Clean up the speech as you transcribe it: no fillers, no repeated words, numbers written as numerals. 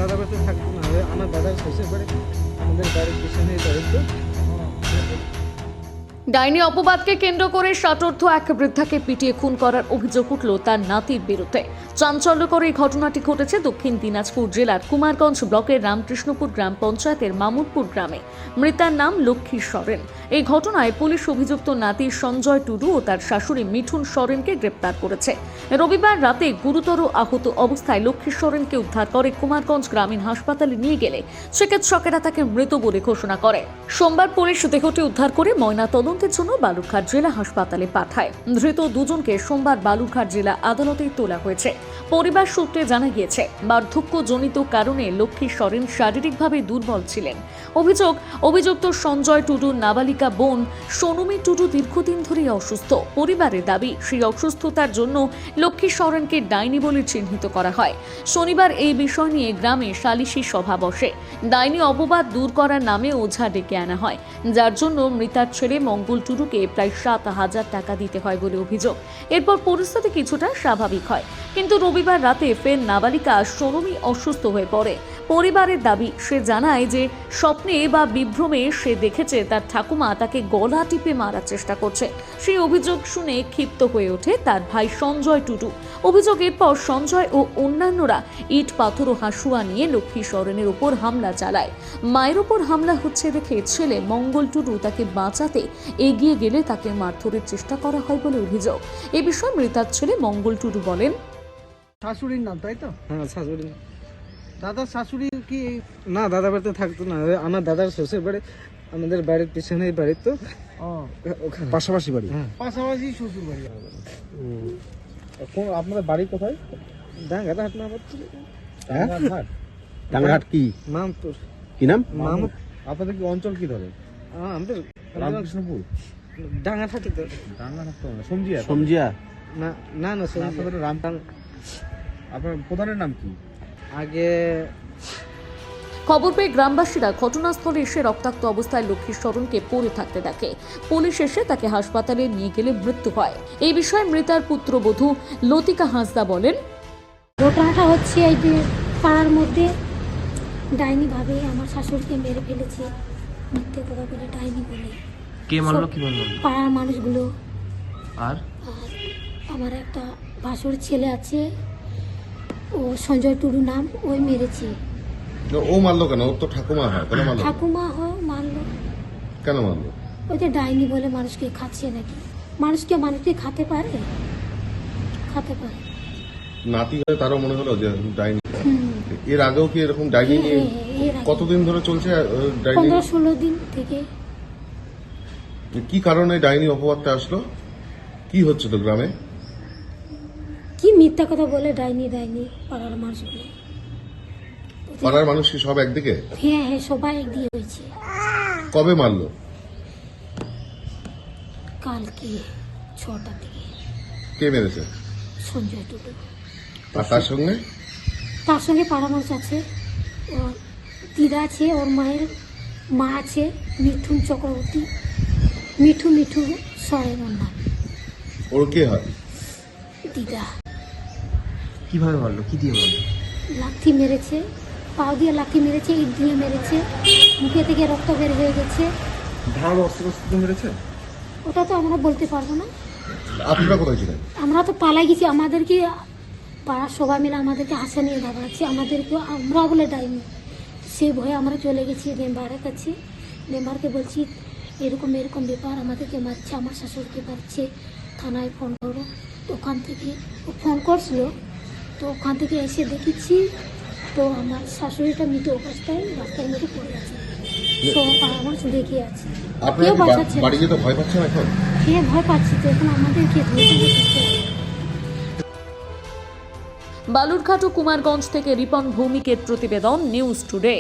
দাদা বাড়িতে থাকতো না, আমার দাদার শ্বশুর বাড়ি আমাদের বাড়ির পিছনেই বাড়ি তো। ডাইনি অপবাদকে কেন্দ্র করে ষাটোর্ধ এক বৃদ্ধাকে পিটিয়ে খুন করার অভিযোগ উঠল তার নাতির বিরুদ্ধে। চাঞ্চল্যকর এই ঘটনাটি ঘটেছে দক্ষিণ দিনাজপুর জেলার কুমারগঞ্জ ব্লকের রামকৃষ্ণপুর গ্রাম পঞ্চায়েতের মামুদপুর গ্রামে। মৃতার নাম লক্ষ্মী সরেন। এই ঘটনায় পুলিশ অভিযুক্ত নাতি সঞ্জয় টুডু ও তার শাশুড়ি মিঠুন সরেনকে গ্রেপ্তার করেছে। রবিবার রাতে গুরুতর আহত অবস্থায় লক্ষ্মী সরেনকে উদ্ধার করে কুমারগঞ্জ গ্রামীণ হাসপাতালে নিয়ে গেলে চিকিৎসকেরা তাকে মৃত বলে ঘোষণা করে। সোমবার পুলিশ দেহটি উদ্ধার করে ময়নাতদন্তের জন্য বালুরঘাট জেলা হাসপাতালে পাঠায়। ধৃত দুজনকে সোমবার বালুরঘাট জেলা আদালতে তোলা হয়েছে। পরিবার সূত্রে জানা গিয়েছে, বার্ধক্যজনিত কারণে লক্ষ্মী সরেন শারীরিকভাবে দুর্বল ছিলেন। অভিযুক্ত সঞ্জয় টুডুর নাবালিকা বোন সোনমি টুডু দীর্ঘদিন ধরেই অসুস্থ। পরিবারের দাবি, সেই অসুস্থতার জন্য লক্ষ্মী সরেনকে ডাইনি বলে চিহ্নিত করা হয়। শনিবার এই বিষয় নিয়ে গ্রামে সালিশি সভা বসে। ডাইনি অপবাদ দূর করার নামে ওঝা ডেকে আনা হয়, যার জন্য মৃতার ছেলে মঙ্গল টুডুকে প্রায় 7,000 টাকা দিতে হয় বলে অভিযোগ। এরপর পরিস্থিতি কিছুটা স্বাভাবিক হয়, কিন্তু রবিবার রাতে ফের নাবালিকা সোনমি অসুস্থ হয়ে পড়ে। পরিবারের দাবি, সে জানায় যে স্বপ্নে বা বিভ্রমে সে দেখেছে তার ঠাকুমা তাকে গলা টিপে মারার চেষ্টা করছে। সেই অভিযোগ শুনে ক্ষিপ্ত হয়ে ওঠে তার ভাই সঞ্জয় টুডু। অভিযোগের পর সঞ্জয় ও অন্যান্যরা ইট পাথর ও হাসুয়া নিয়ে লক্ষ্মী সরেনের উপর হামলা চালায়। মায়ের উপর হামলা হচ্ছে দেখে ছেলে মঙ্গল টুডু তাকে বাঁচাতে এগিয়ে গেলে তাকে মারধরের চেষ্টা করা হয় বলে অভিযোগ। এ বিষয়ে মৃতার ছেলে মঙ্গল টুডু বলেন, শাশুড়ির নাম তাই তো? হ্যাঁ, শাশুড়ি। দাদার শাশুড়ি কি? না, দাদা বাড়িতে থাকতো না, আমার দাদার শ্বশুর বাড়ি আমাদের বাড়ির পিছনেই বাড়ি তো। ওখানে পাশাপাশি বাড়ি। পাশাপাশি শ্বশুর বাড়ি। কোন আপনাদের বাড়ি কোথায়? ডাঙ্গারহাট না ডাঙ্গারহাট। ডাঙ্গারহাট কি? মামপুর। কি নাম? মামুদ। আপনাদের কি অঞ্চল কি ধরে? আমাদের রামকৃষ্ণপুর। ডাঙ্গারহাটে তো। ডাঙ্গারহাট তো না, সমজিয়া। সমজিয়া। না না না, আপনাদের রামটাং। আপনার প্রধানের নাম কি? আগে খবর পেয়ে গ্রামবাসীরা ঘটনাস্থলে এসে রক্তাক্ত অবস্থায় লক্ষ্মী সরণকে পড়ে থাকতে দেখে। পুলিশ এসে তাকে হাসপাতালে নিয়ে গেলে মৃত্যু হয়। এই বিষয়ে মৃতার পুত্রবধূ লতিকা হাঁসদা বলেন, ঘটনাটা হচ্ছে এই যে পাড়ার মধ্যে ডাইনি ভাবে আমার শাশুড়িকে মেরে ফেলেছে, মিথ্যে কথা বলে ডাইনি বলে। কে মারলো কি বললো? পাড়ার মানুষগুলো। আর আর আমার একটা ভাসুর ছেলে আছে, ও সঞ্জয় টুডু নাম, ওই মেরেছে। ও মারলো কেন? ওর তো ঠাকুমা হয়, কেন মারলো? ঠাকুমা মারলো কেন মারলো? ওই যে ডাইনি বলে মানুষকে খাচ্ছে নাকি। মানুষকে খাতে পারে? খাতে পারে। নাতি হয়ে তারও মনে হলো যে ডাইনি। এর আগেও কি এরকম ডাইনি নিয়ে এর আগে কতদিন ধরে চলছে ডাইনি? 15-16 দিন থেকে। কি কারণে ডাইনি অপবাদটা আসলো? কি হচ্ছে তো গ্রামে? কি মিথ্যা কথা বলে ডাইনি পাড়ার মানুষগুলো। পাড়ার মানুষ কি সব একদিকে? হ্যাঁ, সবাই একদিকে হয়েছে। কবে মারলো? কালকে 6টা থেকে। কে মেরেছে? সঞ্জয় টুডু। আর তার সঙ্গে? তার সঙ্গে পাড়া মানুষ আছে, ওর দিদা আছে, ওর মায়ের মা আছে মিঠুন চক্রবর্তী, মিঠু সরেন ওর নাম। ওর কে হয়? দিদা। কিভাবে মারলো? কি দিয়ে মারলো? লাঠি মেরেছে, পাও দিয়ে লাঠি মেরেছে, ইট দিয়ে মেরেছে, মুখে থেকে রক্ত বের হয়ে গেছে। ধারালো অস্ত্র মেরেছে? ওটা তো আমরা বলতে পারবো না। আপনারা কোথায় ছিলেন? আমরা তো পালাই গেছি, আমাদেরকে পাড়ার সবাই মিলে আমাদেরকে হাসে নিয়ে দাঁড়াচ্ছে, আমাদেরকে আমরা বলে ডাইনি। সে ভয়ে আমরা চলে গেছি মেম্বারের কাছে। মেম্বারকে বলছি এরকম ব্যাপার, আমাদেরকে মারছে, আমার শাশুড়িকে মারছে, থানায় ফোন করো। তো ওখান থেকে ও ফোন করছিল, তো ওখান থেকে এসে দেখেছি তো আমার শাশুড়িটা মৃত অবস্থায় রাস্তার মধ্যে পড়ে আছে। সব পাড়ার মানুষ দেখে আছে, আপনারা কেউ কি বাঁচাচ্ছে না। বাড়ি যেতে ভয় পাচ্ছেন এখন? কে ভয় পাচ্ছি তো এখন আমাদেরকে বালুরঘাট ও কুমারগঞ্জ থেকে রিপন ভৌমিকের প্রতিবেদন, নিউজ টুডে।